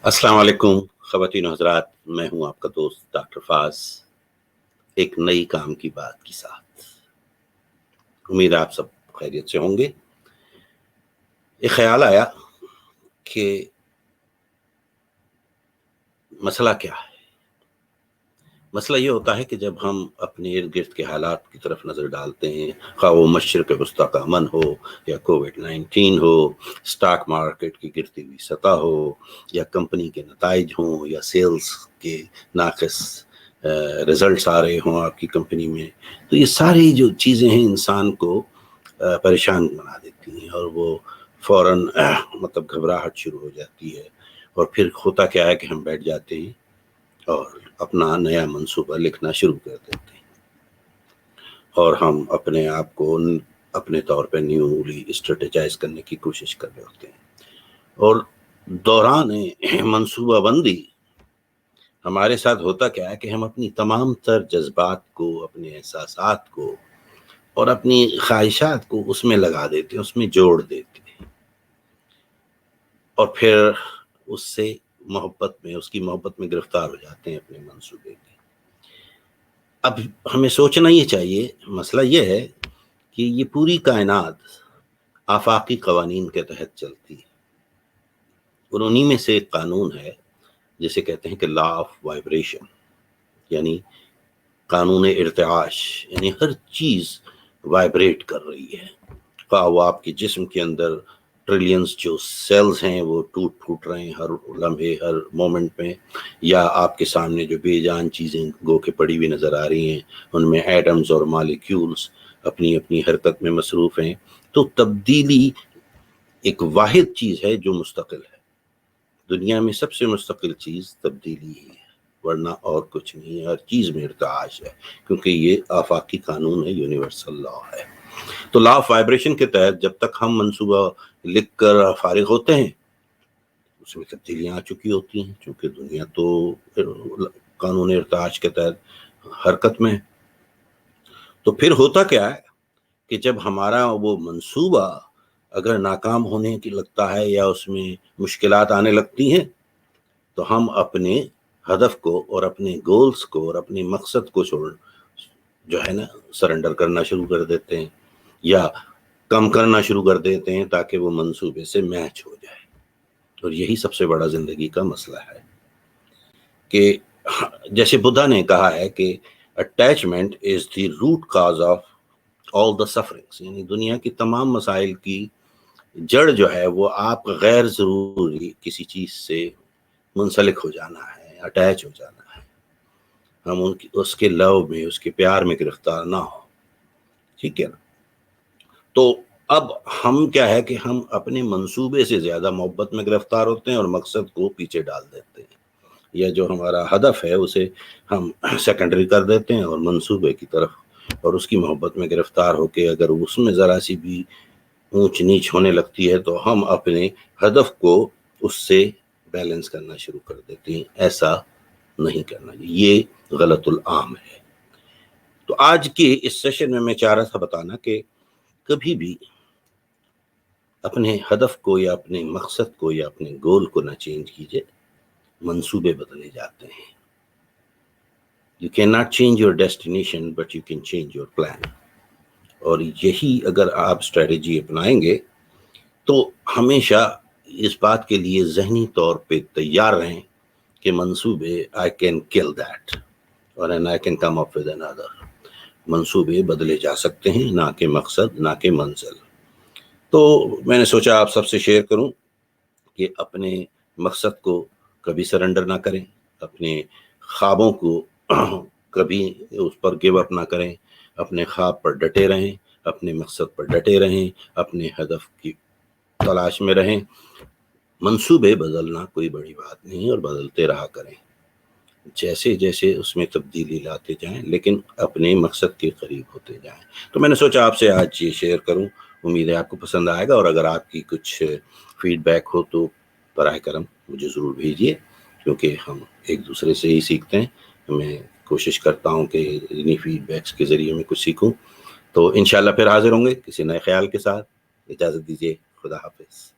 السلام علیکم خواتین و حضرات، میں ہوں آپ کا دوست ڈاکٹر فاز، ایک نئی کام کی بات کے ساتھ۔ امید ہے آپ سب خیریت سے ہوں گے۔ ایک خیال آیا کہ مسئلہ کیا ہے؟ مسئلہ یہ ہوتا ہے کہ جب ہم اپنے ارد گرد کے حالات کی طرف نظر ڈالتے ہیں، خواہ وہ مشرق وسطیٰ کا امن ہو یا کووڈ-19 ہو، سٹاک مارکیٹ کی گرتی ہوئی سطح ہو، یا کمپنی کے نتائج ہوں، یا سیلز کے ناقص رزلٹس آ رہے ہوں آپ کی کمپنی میں، تو یہ ساری جو چیزیں ہیں انسان کو پریشان بنا دیتی ہیں، اور وہ فوراً مطلب گھبراہٹ شروع ہو جاتی ہے، اور پھر ہوتا کیا ہے کہ ہم بیٹھ جاتے ہیں اور اپنا نیا منصوبہ لکھنا شروع کر دیتے ہیں، اور ہم اپنے آپ کو اپنے طور پہ نیولی اسٹریٹجائز کرنے کی کوشش کر رہے ہوتے ہیں، اور دوران منصوبہ بندی ہمارے ساتھ ہوتا کیا ہے کہ ہم اپنی تمام تر جذبات کو، اپنے احساسات کو اور اپنی خواہشات کو اس میں لگا دیتے ہیں، اس میں جوڑ دیتے ہیں، اور پھر اس سے اس کی محبت میں گرفتار ہو جاتے ہیں اپنے منصوبے کی۔ اب ہمیں سوچنا یہ چاہیے، مسئلہ یہ ہے کہ یہ پوری کائنات آفاقی قوانین کے تحت چلتی ہے، اور انہی میں سے ایک قانون ہے جسے کہتے ہیں کہ لا آف وائبریشن، یعنی قانون ارتعاش، یعنی ہر چیز وائبریٹ کر رہی ہے، خواہ وہ آپ کے جسم کے اندر ٹریلینز جو سیلز ہیں وہ ٹوٹ پھوٹ رہے ہیں ہر لمحے، ہر مومنٹ میں، یا آپ کے سامنے جو بے جان چیزیں گو کے پڑی ہوئی نظر آ رہی ہیں ان میں ایٹمز اور مالیکیولز اپنی اپنی حرکت میں مصروف ہیں۔ تو تبدیلی ایک واحد چیز ہے جو مستقل ہے، دنیا میں سب سے مستقل چیز تبدیلی ہی ہے، ورنہ اور کچھ نہیں ہے، ہر چیز میں ارتعاش ہے، کیونکہ یہ آفاقی قانون ہے، یونیورسل لا ہے۔ تو لا آف وائبریشن کے تحت جب تک ہم منصوبہ لکھ کر فارغ ہوتے ہیں، اس میں تبدیلیاں آ چکی ہوتی ہیں، چونکہ دنیا تو قانون ارتعاش کے تحت حرکت میں ہے۔ تو پھر ہوتا کیا ہے کہ جب ہمارا وہ منصوبہ اگر ناکام ہونے کی لگتا ہے یا اس میں مشکلات آنے لگتی ہیں، تو ہم اپنے ہدف کو اور اپنے گولز کو اور اپنے مقصد کو جو ہے نا سرنڈر کرنا شروع کر دیتے ہیں، یا کم کرنا شروع کر دیتے ہیں تاکہ وہ منصوبے سے میچ ہو جائے۔ اور یہی سب سے بڑا زندگی کا مسئلہ ہے کہ جیسے بدھا نے کہا ہے کہ attachment is the root cause of all دا سفرنگس، یعنی دنیا کی تمام مسائل کی جڑ جو ہے وہ آپ غیر ضروری کسی چیز سے منسلک ہو جانا ہے، اٹیچ ہو جانا ہے، ہم اس کے لو میں، اس کے پیار میں گرفتار نہ ہو، ٹھیک ہے نا؟ تو اب ہم کیا ہے کہ ہم اپنے منصوبے سے زیادہ محبت میں گرفتار ہوتے ہیں اور مقصد کو پیچھے ڈال دیتے ہیں، یا جو ہمارا ہدف ہے اسے ہم سیکنڈری کر دیتے ہیں، اور منصوبے کی طرف اور اس کی محبت میں گرفتار ہو کے اگر اس میں ذرا سی بھی اونچ نیچ ہونے لگتی ہے تو ہم اپنے ہدف کو اس سے بیلنس کرنا شروع کر دیتے ہیں۔ ایسا نہیں کرنا، یہ غلط العام ہے۔ تو آج کے اس سیشن میں چاہ رہا تھا بتانا کہ کبھی بھی اپنے ہدف کو یا اپنے مقصد کو یا اپنے گول کو نہ چینج کیجئے، منصوبے بدلے جاتے ہیں۔ You cannot change your destination, but you can change your plan. اور یہی اگر آپ اسٹریٹجی اپنائیں گے تو ہمیشہ اس بات کے لیے ذہنی طور پہ تیار رہیں کہ منصوبے I can kill that اور I can come up with another۔ منصوبے بدلے جا سکتے ہیں، نہ کہ مقصد، نہ کہ منزل۔ تو میں نے سوچا آپ سب سے شیئر کروں کہ اپنے مقصد کو کبھی سرنڈر نہ کریں، اپنے خوابوں کو کبھی اس پر گیو اپ نہ کریں، اپنے خواب پر ڈٹے رہیں، اپنے مقصد پر ڈٹے رہیں، اپنے ہدف کی تلاش میں رہیں۔ منصوبے بدلنا کوئی بڑی بات نہیں، اور بدلتے رہا کریں جیسے جیسے اس میں تبدیلی لاتے جائیں، لیکن اپنے مقصد کے قریب ہوتے جائیں۔ تو میں نے سوچا آپ سے آج یہ شیئر کروں، امید ہے آپ کو پسند آئے گا، اور اگر آپ کی کچھ فیڈ بیک ہو تو براہ کرم مجھے ضرور بھیجیے، کیونکہ ہم ایک دوسرے سے ہی سیکھتے ہیں۔ میں کوشش کرتا ہوں کہ انہی فیڈ بیکس کے ذریعے میں کچھ سیکھوں۔ تو انشاءاللہ پھر حاضر ہوں گے کسی نئے خیال کے ساتھ۔ اجازت دیجیے، خدا حافظ۔